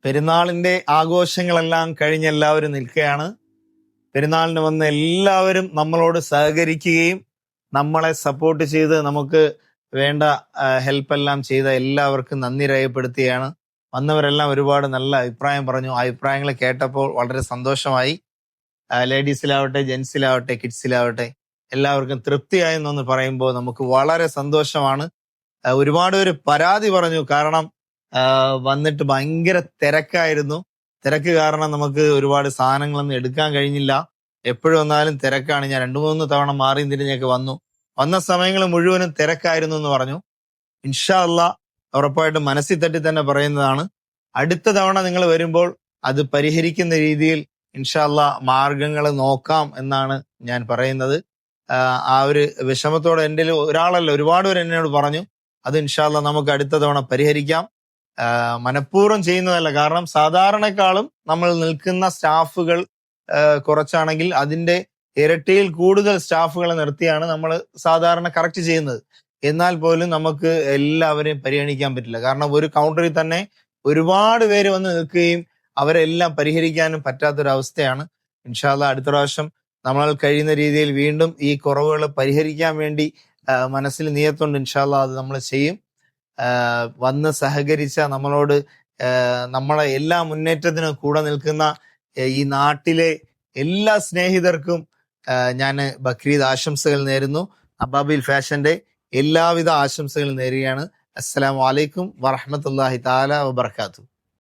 പെരുന്നാളിന്റെ ആഘോഷങ്ങളെല്ലാം കഴിഞ്ഞ് എല്ലാവരും നിൽക്കുകയാണ്. പെരുന്നാളിന് വന്ന എല്ലാവരും നമ്മളോട് സഹകരിക്കുകയും നമ്മളെ സപ്പോർട്ട് ചെയ്ത് നമുക്ക് വേണ്ട ഹെൽപ്പ് എല്ലാം ചെയ്ത എല്ലാവർക്കും നന്ദി രേഖപ്പെടുത്തുകയാണ്. വന്നവരെല്ലാം ഒരുപാട് നല്ല അഭിപ്രായം പറഞ്ഞു. ആ അഭിപ്രായങ്ങൾ കേട്ടപ്പോൾ വളരെ സന്തോഷമായി. ലേഡീസിലാവട്ടെ, ജെന്റ്സിലാവട്ടെ, കിഡ്സിലാവട്ടെ എല്ലാവർക്കും തൃപ്തിയായി എന്നൊന്ന് പറയുമ്പോൾ നമുക്ക് വളരെ സന്തോഷമാണ്. ഒരുപാട് പേര് പരാതി പറഞ്ഞു. കാരണം വന്നിട്ട് ഭയങ്കര തിരക്കായിരുന്നു. തിരക്ക് കാരണം നമുക്ക് ഒരുപാട് സാധനങ്ങളൊന്നും എടുക്കാൻ കഴിഞ്ഞില്ല. എപ്പോഴും വന്നാലും തിരക്കാണ്. ഞാൻ 2-3 തവണ മാറിയും തിരിഞ്ഞൊക്കെ വന്നു. വന്ന സമയങ്ങൾ മുഴുവനും തിരക്കായിരുന്നു എന്ന് പറഞ്ഞു. ഇൻഷാ അല്ലാ ഉറപ്പായിട്ടും മനസ്സിൽ തട്ടി തന്നെ പറയുന്നതാണ്. അടുത്ത തവണ നിങ്ങൾ വരുമ്പോൾ അത് പരിഹരിക്കുന്ന രീതിയിൽ ഇൻഷാ അല്ലാ മാർഗങ്ങൾ നോക്കാം എന്നാണ് ഞാൻ പറയുന്നത്. ആ ഒരു വിഷമത്തോടെ എൻ്റെ ഒരാളല്ല, ഒരുപാട് പേര് എന്നോട് പറഞ്ഞു. അത് ഇൻഷാ അല്ലാ നമുക്ക് അടുത്ത തവണ പരിഹരിക്കാം. മനഃപൂർവ്വം ചെയ്യുന്നതല്ല. കാരണം സാധാരണക്കാളും നമ്മൾ നിൽക്കുന്ന സ്റ്റാഫുകൾ കുറച്ചാണെങ്കിൽ അതിന്റെ ഇരട്ടിയിൽ കൂടുതൽ സ്റ്റാഫുകളെ നിർത്തിയാണ് നമ്മൾ സാധാരണ കറക്റ്റ് ചെയ്യുന്നത്. എന്നാൽ പോലും നമുക്ക് എല്ലാവരെയും പരിഗണിക്കാൻ പറ്റില്ല. കാരണം ഒരു കൗണ്ടറിൽ തന്നെ ഒരുപാട് പേര് വന്ന് നിൽക്കുകയും അവരെല്ലാം പരിഹരിക്കാനും പറ്റാത്തൊരവസ്ഥയാണ്. ഇൻഷാ അല്ലാ അടുത്ത പ്രാവശ്യം നമ്മൾ കഴിയുന്ന രീതിയിൽ വീണ്ടും ഈ കുറവുകൾ പരിഹരിക്കാൻ വേണ്ടി മനസ്സിൽ നിയത്തുണ്ട്. ഇൻഷാ അല്ലാ അത് നമ്മൾ ചെയ്യും. വന്ന് സഹകരിച്ച നമ്മളോട് നമ്മളെ എല്ലാ മുന്നേറ്റത്തിനും കൂടെ നിൽക്കുന്ന ഈ നാട്ടിലെ എല്ലാ സ്നേഹിതർക്കും ഞാൻ ബക്രീദ് ആശംസകൾ നേരുന്നു. അബാബിൽ ഫാഷന്റെ എല്ലാവിധ ആശംസകൾ നേരുകയാണ്. അസ്സലാമു അലൈക്കും വറഹ്മത്തുള്ളാഹി തആല വബറകാതുഹു.